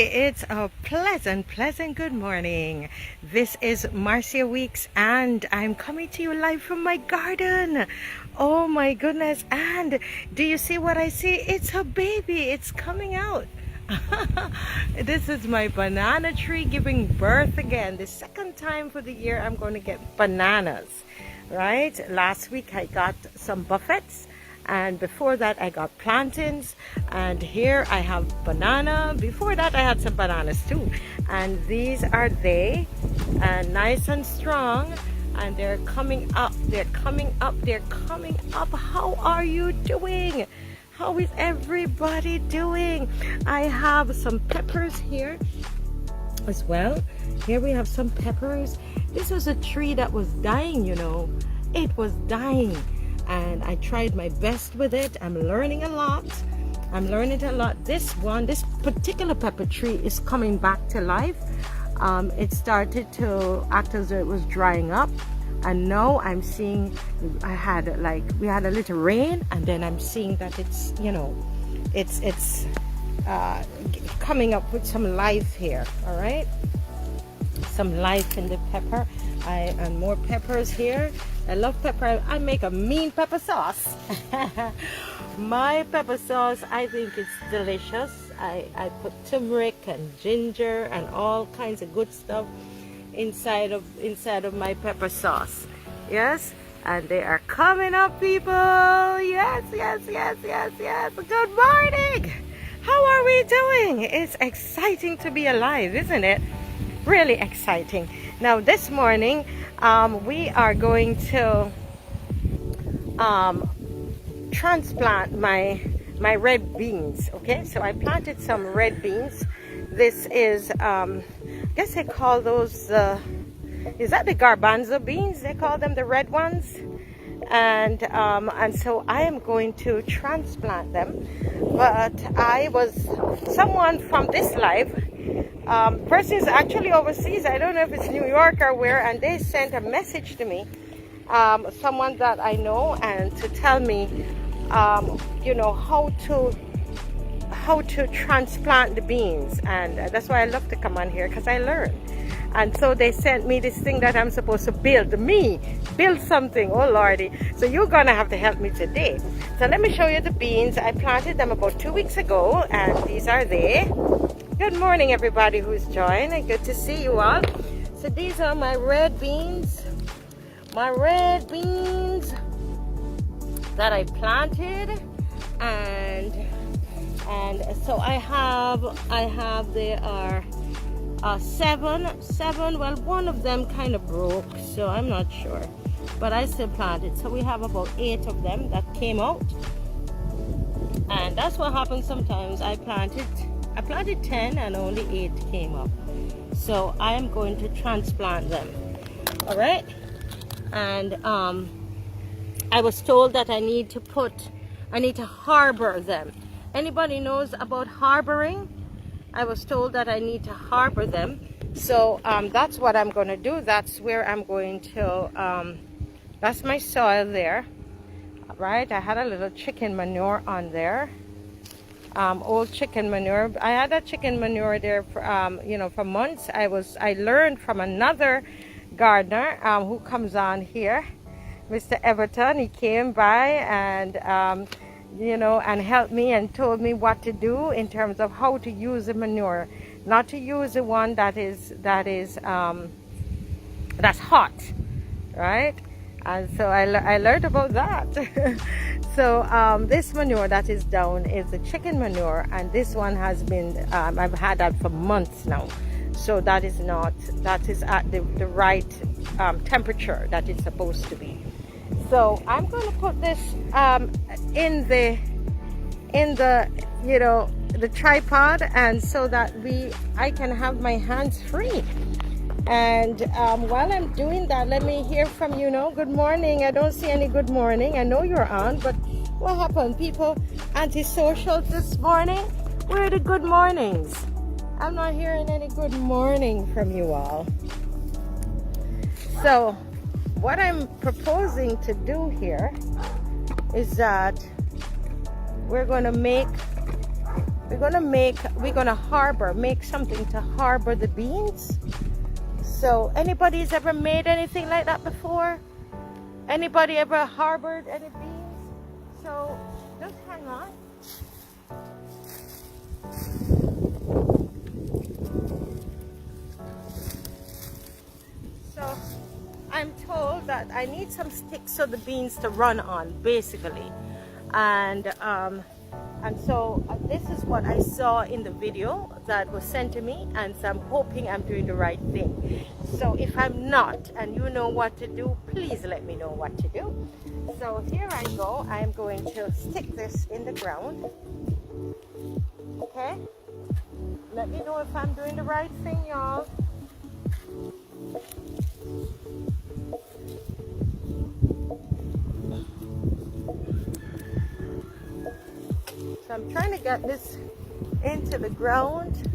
It's a pleasant good morning. This is Marcia Weeks and I'm coming to you live from my garden. Oh my goodness, and do you see what I see? It's a baby, it's coming out. This is my banana tree giving birth again. The second time for the year I'm going to get bananas, right? Last week I got some buffets. And before that I got plantains, and here I have banana. Before that I had some bananas too, and these are they, and nice and strong, and they're coming up. How are you doing? How is everybody doing? I have some peppers here as well. Here we have some peppers. This was a tree that was dying, you know. It was dying. And I tried my best with it. I'm learning a lot. This particular pepper tree is coming back to life. It started to act as though it was drying up, and now I'm seeing we had a little rain, and then I'm seeing that it's coming up with some life here. All right, some life in the pepper. And more peppers here. I love pepper. I make a mean pepper sauce. My pepper sauce, I think it's delicious. I put turmeric and ginger and all kinds of good stuff inside of my pepper sauce. Yes, and they are coming up, people. Yes. Good morning. How are we doing? It's exciting to be alive, isn't it? Really exciting. Now this morning we are going to transplant my red beans. Okay, so I planted some red beans. This is I guess they call those is that the garbanzo beans? They call them the red ones. And so I am going to transplant them, but someone from this life, person is actually overseas. I don't know if it's New York or where, and they sent a message to me, someone that I know, and to tell me how to transplant the beans. And that's why I love to come on here, because I learn. And so they sent me this thing that I'm supposed to build something. Oh lordy, so you're gonna have to help me today. So let me show you the beans. I planted them about 2 weeks ago, and these are they. Good morning everybody who's joined, and good to see you all. So these are my red beans that I planted, and so I have they are seven. Well, one of them kind of broke, so I'm not sure, but I still planted. So we have about 8 of them that came out, and that's what happens sometimes. I planted 10 and only 8 came up, so I am going to transplant them. All right, and I was told that I need to harbor them. Anybody knows about harboring? I was told that I need to harbor them, so that's what I'm going to do. That's where I'm going to that's my soil there, right? I had a little chicken manure on there, old chicken manure. I had that chicken manure there for for months. I learned from another gardener who comes on here, Mr. Everton. He came by and and helped me and told me what to do in terms of how to use the manure, not to use the one that's hot, right? And so I learned about that. So this manure that is down is the chicken manure, and this one has been I've had that for months now. So that is at the right temperature that it's supposed to be. So I'm going to put this in the the tripod, and so that I can have my hands free. And while I'm doing that, let me hear from you. Good morning. I don't see any good morning. I know you're on, but what happened? People antisocial this morning? Where are the good mornings? I'm not hearing any good morning from you all. So what I'm proposing to do here is that we're going to make we're gonna make something to harbor the beans. So anybody's ever made anything like that before? Anybody ever harbored any beans? So just hang on. So I'm told that I need some sticks for the beans to run on, basically. And so this is what I saw in the video that was sent to me, and so I'm hoping I'm doing the right thing. So if I'm not, and you know what to do, please let me know what to do. So here I go. I'm going to stick this in the ground. Okay? Let me know if I'm doing the right thing, y'all. So I'm trying to get this into the ground.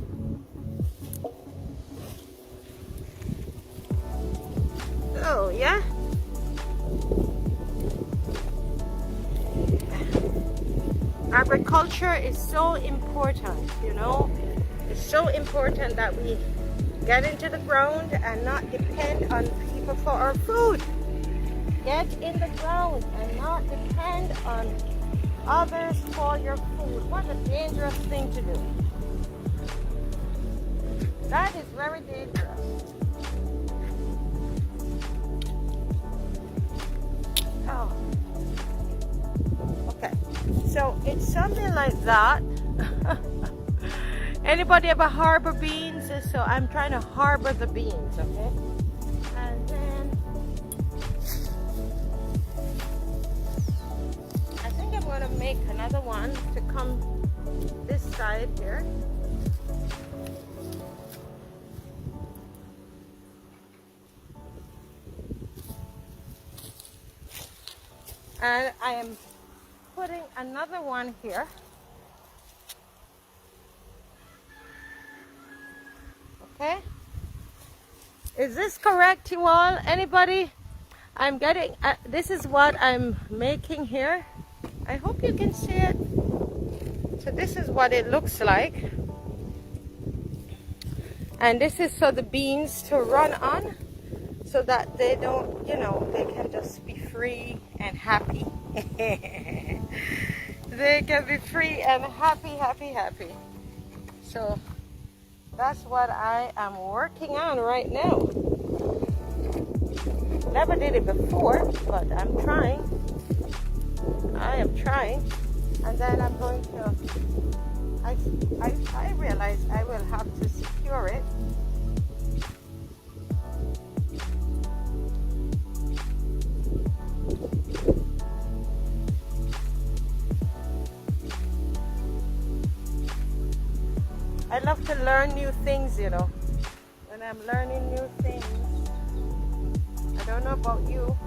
Oh, yeah. Agriculture is so important, you know. It's so important that we get into the ground and not depend on people for our food. Get in the ground and not depend on others for your food. What a dangerous thing to do. That is very dangerous. Oh. Okay. So it's something like that. Anybody ever harbor beans? So I'm trying to harbor the beans, okay? And then I think I'm going to make another one to come this side here. And I am putting another one here. Okay, is this correct, you all? Anybody? I'm getting this is what I'm making here. I hope you can see it. So this is what it looks like, and this is for the beans to run on, so that they don't, you know, they can just be free and happy. They can be free and happy. So that's what I am working on right now. Never did it before, but I'm trying. I am trying. And then I'm going to, I realize I will have to secure it. I love to learn new things, you know. When I'm learning new things, I don't know about you,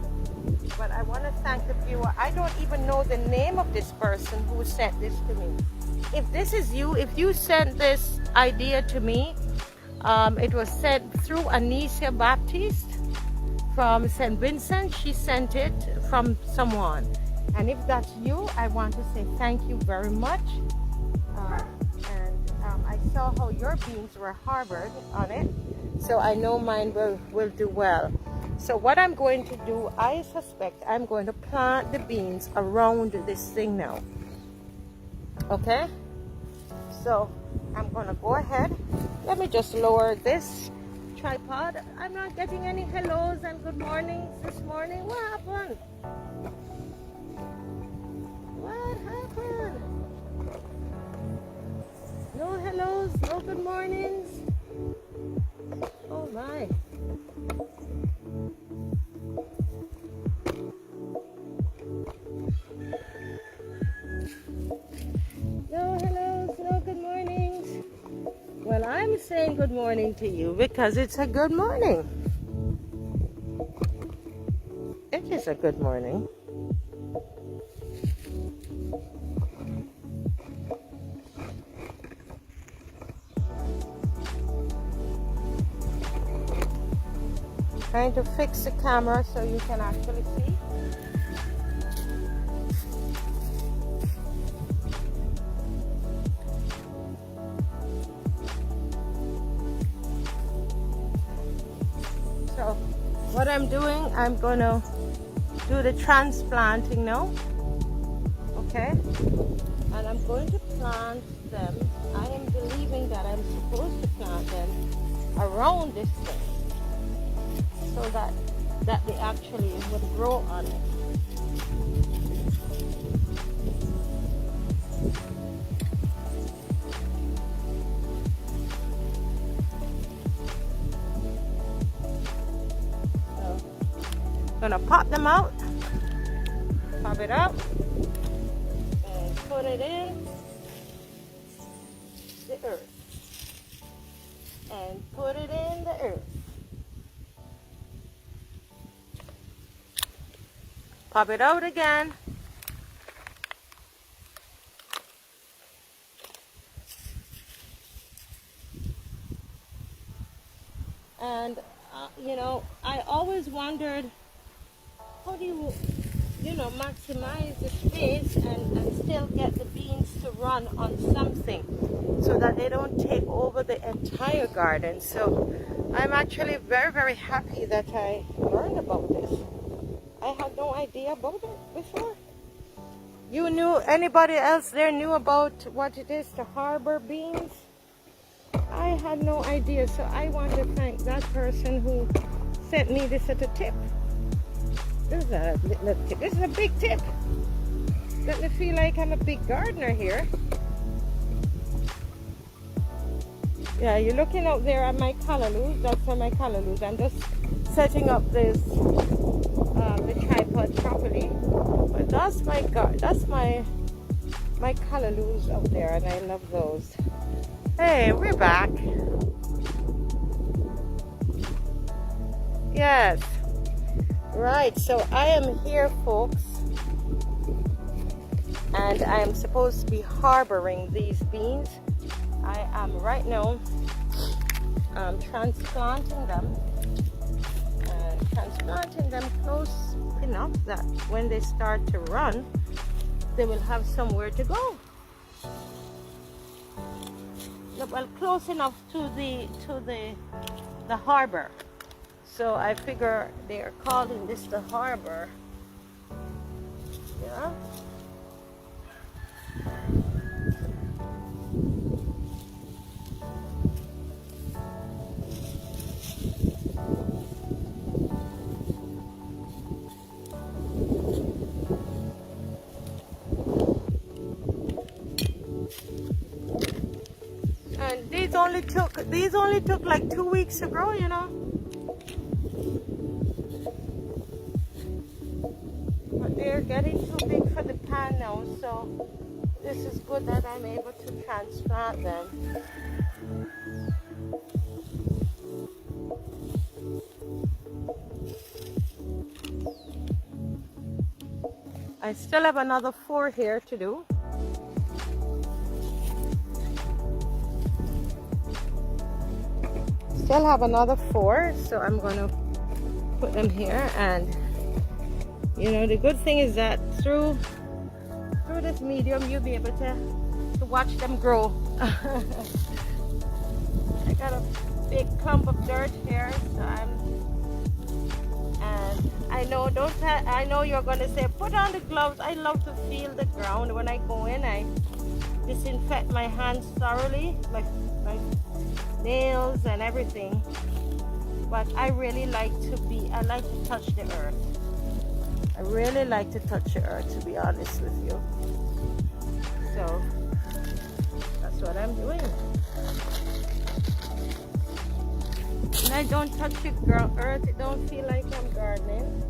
but I want to thank the viewer. I don't even know the name of this person who sent this to me. If this is you, if you sent this idea to me, it was sent through Anicia Baptiste from St. Vincent. She sent it from someone. And if that's you, I want to say thank you very much. I saw how your beans were harbored on it, so I know mine will do well. So what I'm going to do, I suspect I'm going to plant the beans around this thing now. Okay, so I'm gonna go ahead. Let me just lower this tripod. I'm not getting any hellos and good mornings this morning. What happened? What happened? No hellos, no good mornings. Oh my. No hellos, no good mornings. Well, I'm saying good morning to you because it's a good morning. It is a good morning. Trying to fix the camera so you can actually see. So what I'm doing, I'm gonna do the transplanting now. Okay, and I'm going to plant them. I am believing that I'm supposed to plant them around this thing so that they actually would grow on it. So, gonna pop them out, pop it up, and put it in the earth, and put it in the earth. Pop it out again. And you know, I always wondered, how do you maximize the space and still get the beans to run on something so that they don't take over the entire garden. So I'm actually very, very happy that I learned about this. I had no idea about it before. You knew, anybody else there knew about what it is to harbor beans? I had no idea, so I want to thank that person who sent me this as a tip. This is a little tip. This is a big tip. Let me feel like I'm a big gardener here. Yeah, you're looking out there at my callaloo. That's for my callaloo. I'm just setting up this the tripod properly. But that's my callaloo's out there, and I love those. Hey, we're back. Yes. Right, so I am here, folks, and I am supposed to be harboring these beans. I am right now transplanting them, and transplanting them close enough that when they start to run, they will have somewhere to go. Well, close enough to the harbor. So I figure they are calling this the harbor. Yeah. And these only took like 2 weeks to grow, you know. But they're getting too big for the pan now, so this is good that I'm able to transplant them. I still have another 4 here to do. Still have another 4, so I'm gonna put them here. And you know, the good thing is that through this medium you'll be able to watch them grow. I got a big clump of dirt here, so and I know you're gonna say put on the gloves. I love to feel the ground when I go in. I disinfect my hands thoroughly, my nails and everything, but I really like to touch the earth. I really like to touch the earth, to be honest with you. So that's what I'm doing. When I don't touch the earth, it don't feel like I'm gardening.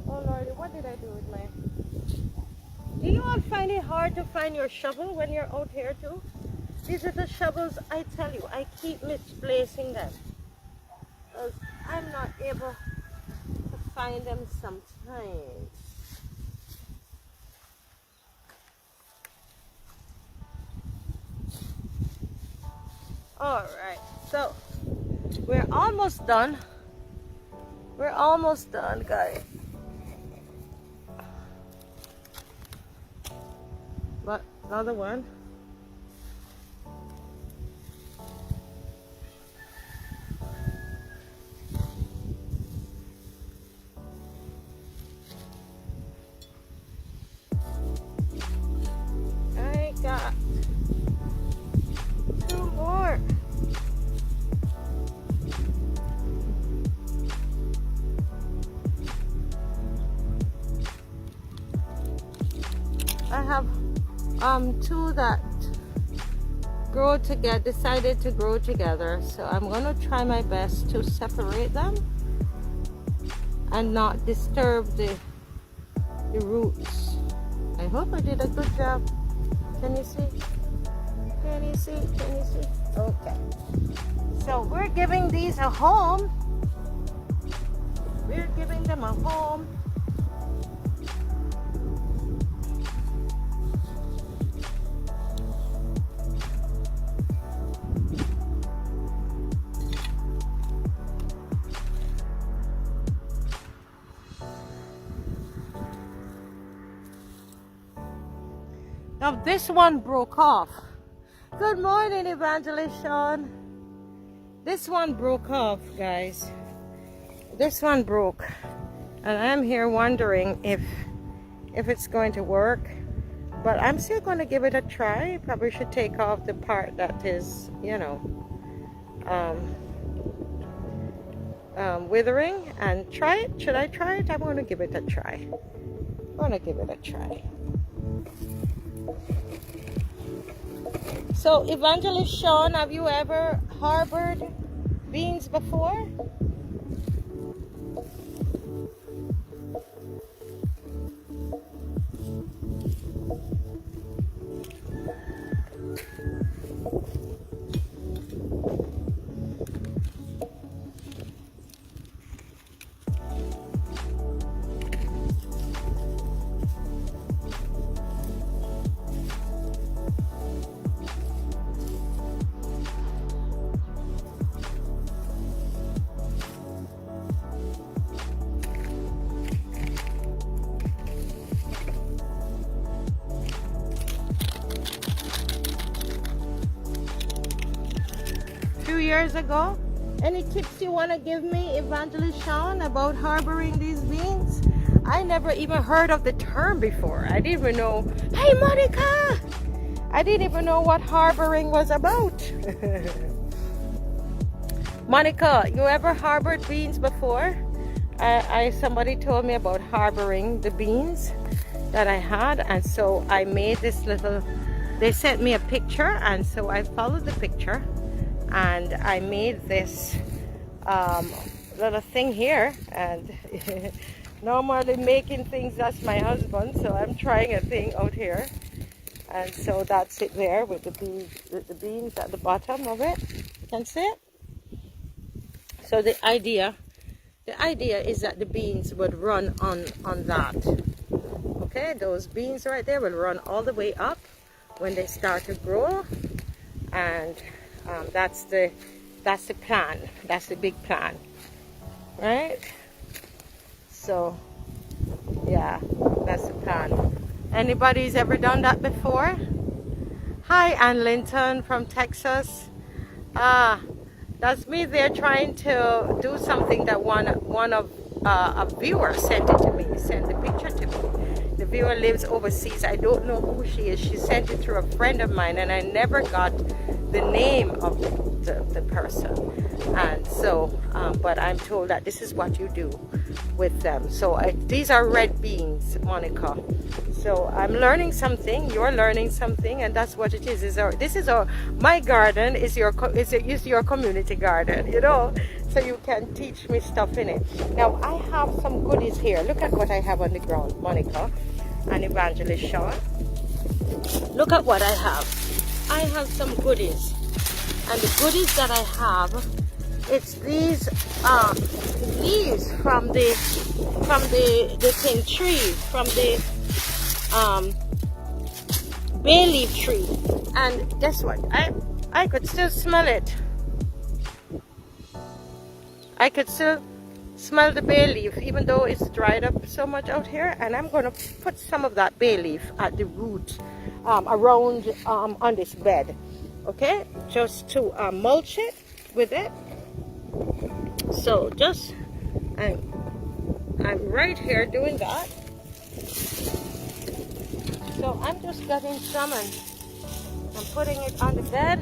Oh Lord, what did I do with my... Do you all find it hard to find your shovel when you're out here too? These are the shovels, I tell you, I keep misplacing them. Because I'm not able to find them sometimes. Alright, so we're almost done. We're almost done, guys. But another one. two that decided to grow together. So I'm gonna try my best to separate them and not disturb the roots. I hope I did a good job. Can you see? Can you see? Can you see? Okay. So we're giving these a home. We're giving them a home. Now this one broke off. Good morning, Evangelist Sean. This one broke off, guys. This one broke. And I'm here wondering if it's going to work. But I'm still going to give it a try. Probably should take off the part that is, you know, withering and try it. Should I try it? I'm going to give it a try. I'm going to give it a try. So, Evangelist Sean, have you ever harbored beans before? Years ago. Any tips you want to give me, Evangelist Sean, about harboring these beans? I never even heard of the term before. I didn't even know. Hey, Monica! I didn't even know what harboring was about. Monica, you ever harbored beans before? Somebody told me about harboring the beans that I had, and so I made this little. They sent me a picture, and so I followed the picture. And I made this little thing here, and normally making things, that's my husband, so I'm trying a thing out here. And so that's it there with the beans at the bottom of it. You can see it? So the idea is that the beans would run on that. Okay, those beans right there will run all the way up when they start to grow, and that's the plan. That's the big plan, right? So yeah, that's the plan. Anybody's ever done that before? Hi, Ann Linton from Texas. That's me there trying to do something that one of a viewer sent it to me. Sent the picture to me. The viewer lives overseas. I don't know who she is. She sent it through a friend of mine, and I never got the name of the person. And so, but I'm told that this is what you do with them. So these are red beans, Monica. So I'm learning something. You're learning something, and that's what it is. My garden is your community garden, you know. So you can teach me stuff in it. Now I have some goodies here. Look at what I have on the ground, Monica and Evangelist Sean. Look at what I have. I have some goodies, and the goodies that I have, it's these leaves from the bay leaf tree. And guess what? I could still smell it. I could still smell the bay leaf, even though it's dried up so much out here. And I'm going to put some of that bay leaf at the root around on this bed, okay, just to mulch it with it. So just I'm right here doing that. So I'm just getting some and I'm putting it on the bed.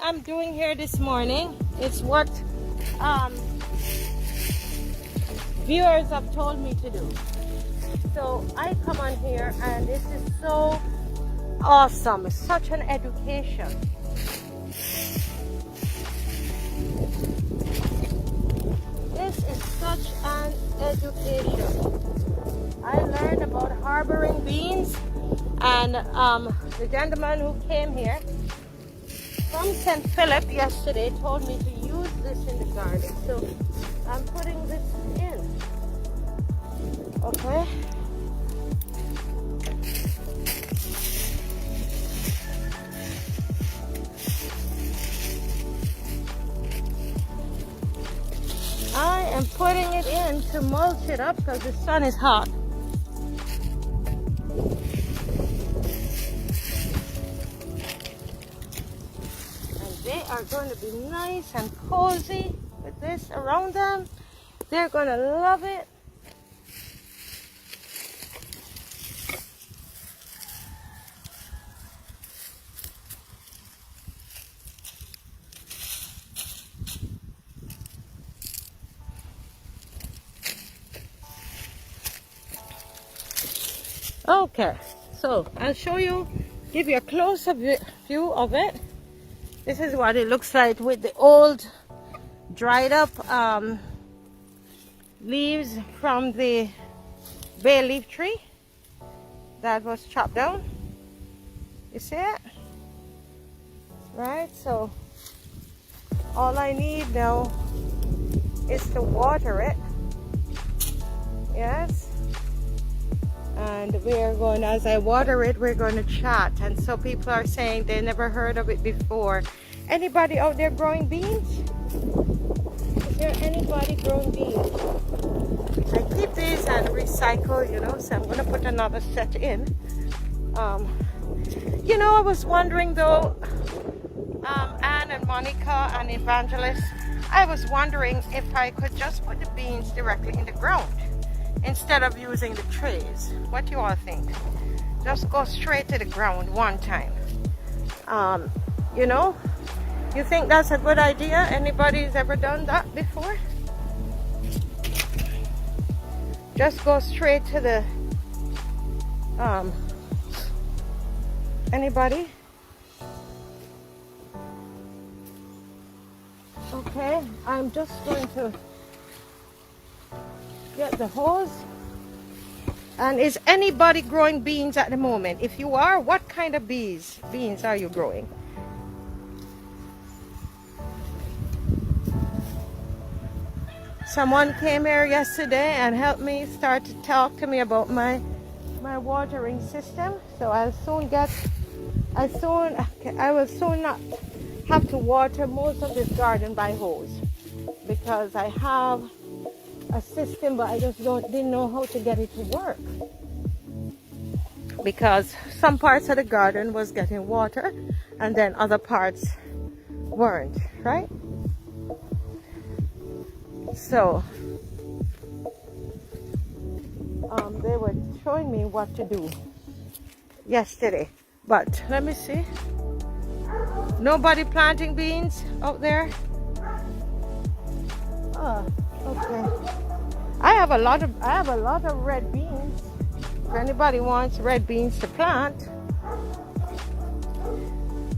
I'm doing here this morning, it's what viewers have told me to do. So I come on here and this is so awesome. It's such an education. This is such an education. I learned about harboring beans, and the gentleman who came here from St. Philip yesterday told me to use this in the garden. So I'm putting this in. Okay. I am putting it in to mulch it up because the sun is hot. And they are going to be nice and cozy with this around them. They're going to love it. Okay, so I'll show you, give you a close-up view of it. This is what it looks like with the old dried up leaves from the bay leaf tree that was chopped down. You see it? Right, so all I need now is to water it. Yes. And we're going, as I water it, we're going to chat. And so people are saying they never heard of it before. Anybody out there growing beans? Is there anybody growing beans? I keep these and recycle, you know, so I'm going to put another set in. You know, I was wondering though, Anne and Monica and Evangelist, I was wondering if I could just put the beans directly in the ground instead of using the trays. What do you all think? Just go straight to the ground one time. You know, you think that's a good idea? Anybody's ever done that before? Just go straight to the anybody? Okay, I'm just going to get the hose. And is anybody growing beans at the moment? If you are, what kind of beans are you growing? Someone came here yesterday and helped me start to talk to me about my watering system. So I will soon not have to water most of this garden by hose, because I have a system, but I just didn't know how to get it to work, because some parts of the garden was getting water and then other parts weren't, right? So they were showing me what to do yesterday, but let me see. Nobody planting beans out there? Oh, okay. I have a lot of red beans. If anybody wants red beans to plant.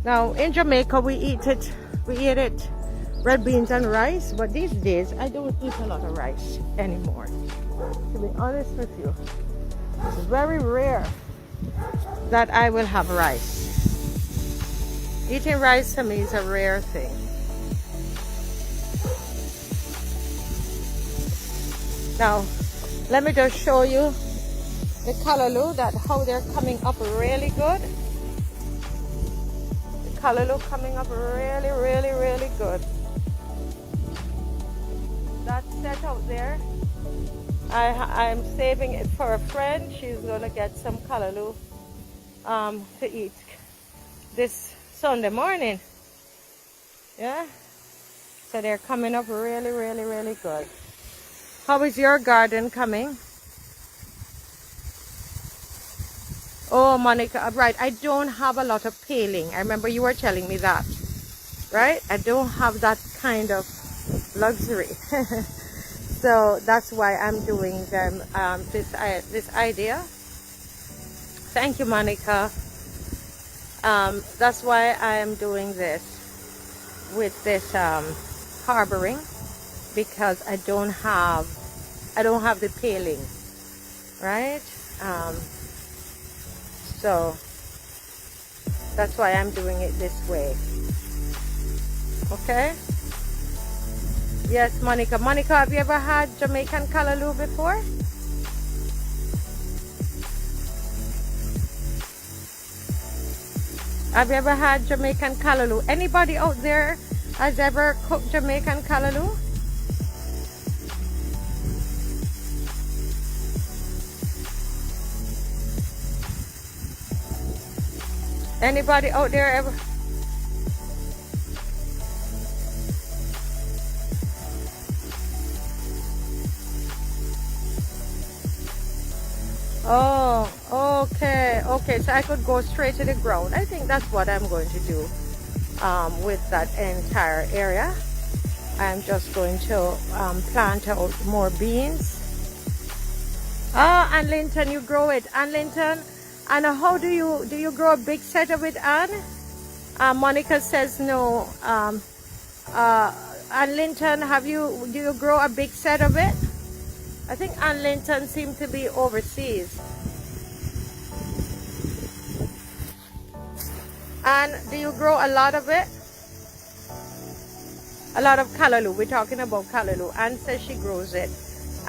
Now in Jamaica we eat it red beans and rice, but these days I don't eat a lot of rice anymore. To be honest with you, it's very rare that I will have rice. Eating rice to me is a rare thing. Now, let me just show you the callaloo, how they're coming up really good. The callaloo coming up really, really, really good. That set out there, I'm saving it for a friend. She's gonna get some callaloo to eat this Sunday morning. Yeah, so they're coming up really, really, really good. How is your garden coming? Oh, Monica, right, I don't have a lot of paling. I remember you were telling me that. right? I don't have that kind of luxury. So that's why I'm doing them, this idea. Thank you, Monica. That's why I am doing this with this harboring, because I don't have the paling, right? So that's why I'm doing it this way. Okay. Yes, Monica. Monica, have you ever had Jamaican callaloo before? Have you ever had Jamaican callaloo? Anybody out there has ever cooked Jamaican callaloo? Anybody out there ever? Oh, okay, okay. So I could go straight to the ground. I think that's what I'm going to do with that entire area. I'm just going to plant out more beans. Oh, Ann Linton, you grow it. Ann Linton, and how do you grow a big set of it, Ann? Monica says no. Ann Linton, do you grow a big set of it? I think Ann Linton seems to be overseas. And do you grow a lot of it? A lot of callaloo. We're talking about callaloo. Ann says she grows it.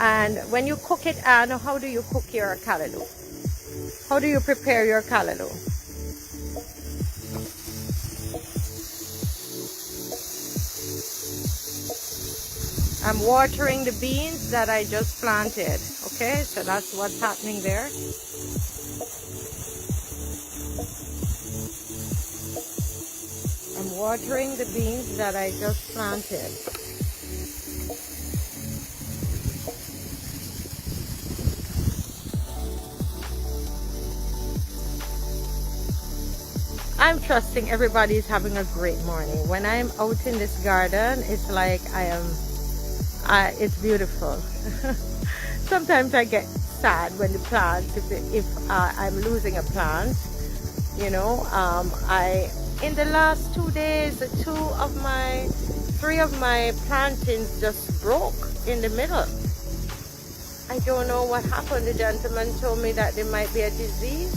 And when you cook it, Ann, how do you cook your callaloo? How do you prepare your callaloo? I'm watering the beans that I just planted. Okay, so that's what's happening there. I'm watering the beans that I just planted. I'm trusting everybody's having a great morning. When I'm out in this garden, it's like it's beautiful. Sometimes I get sad when the plants, if I'm losing a plant, you know. In the last 2 days, 3 of my plantings just broke in the middle. I don't know what happened. The gentleman told me that there might be a disease,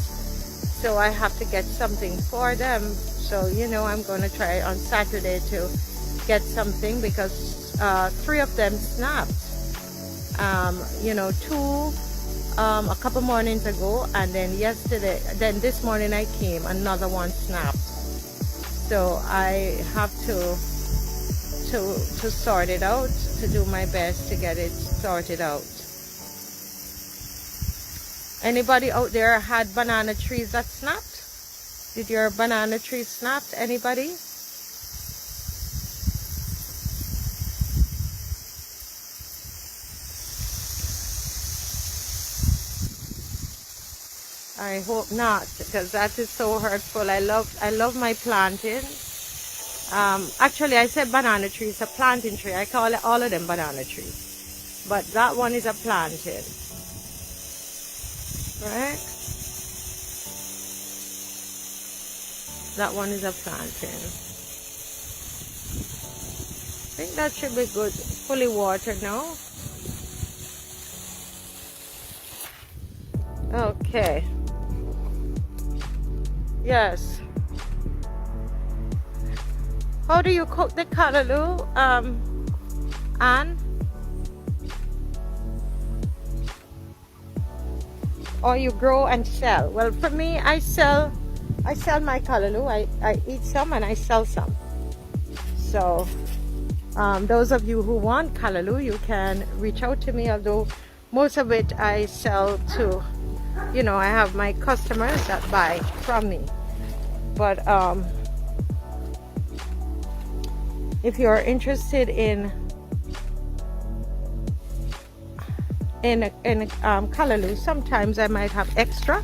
so I have to get something for them. So, you know, I'm going to try on Saturday to get something, because 3 of them snapped. You know, 2 a couple mornings ago, and then this morning I came, another one snapped. So I have to sort it out, to do my best to get it sorted out. Anybody out there had banana trees that snapped? Did your banana tree snap? Anybody? I hope not, because that is so hurtful. I love my planting. Actually, I said banana tree. It's a planting tree. I call it all of them banana trees, but that one is a planted, right? That one is a planting. I think that should be good. Fully watered now. Okay. Yes. How do you cook the callaloo, Anne? Or you grow and sell? Well, for me, I sell my callaloo. I eat some and I sell some. So those of you who want callaloo, you can reach out to me, although most of it I sell to, you know, I have my customers that buy from me. But if you're interested in callaloo, sometimes I might have extra.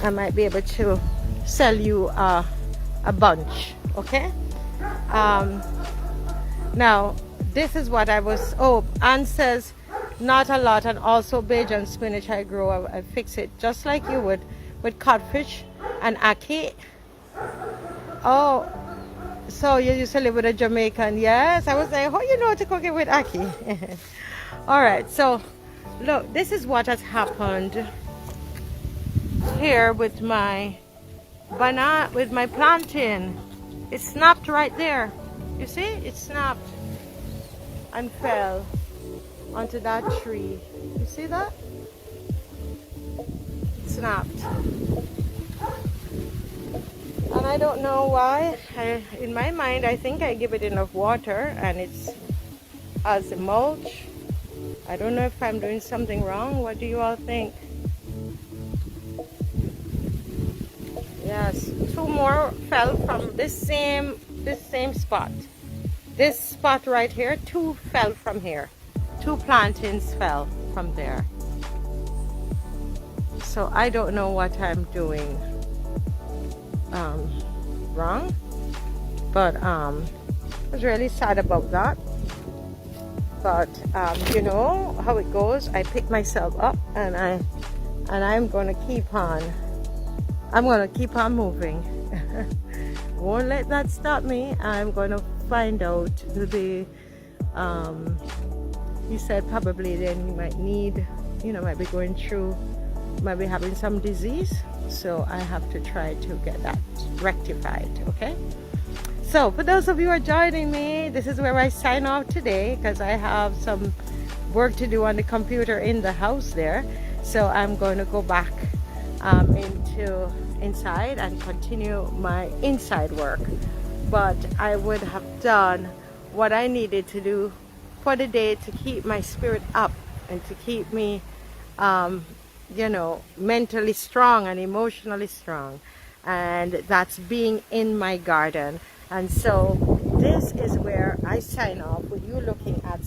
I might be able to sell you a bunch, okay? Now, this is what I was, oh, Anne says, not a lot, and also Bajan spinach I grow. I fix it just like you would with codfish and ackee. Oh, so you used to live with a Jamaican. Yes, I was like, how you know to cook it with ackee? All right, so look, this is what has happened here with my banana, with my plantain. It snapped right there. You see, it snapped and fell onto that tree. You see that? It snapped. And I don't know why. In my mind, I think I give it enough water and it's as a mulch. I don't know if I'm doing something wrong. What do you all think? Yes, two more fell from this same spot. This spot right here, two fell from here. Two plantains fell from there. So I don't know what I'm doing wrong, but I was really sad about that. But you know how it goes. I pick myself up and I'm gonna keep on. I'm gonna keep on moving. Won't let that stop me. I'm gonna find out the he said probably then you might need, you know, might be going through, might be having some disease, so I have to try to get that rectified. Okay, so for those of you who are joining me, this is where I sign off today because I have some work to do on the computer in the house there. So I'm going to go back inside and continue my inside work, but I would have done what I needed to do for the day to keep my spirit up and to keep me you know, mentally strong and emotionally strong, and that's being in my garden. And so this is where I sign off with you looking at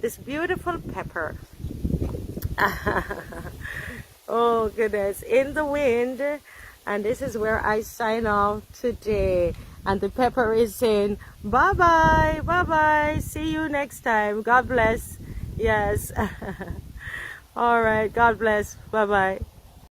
this beautiful pepper. Oh goodness, in the wind. And this is where I sign off today. And the pepper is saying bye bye, bye bye, see you next time, God bless. Yes. All right, God bless, bye bye.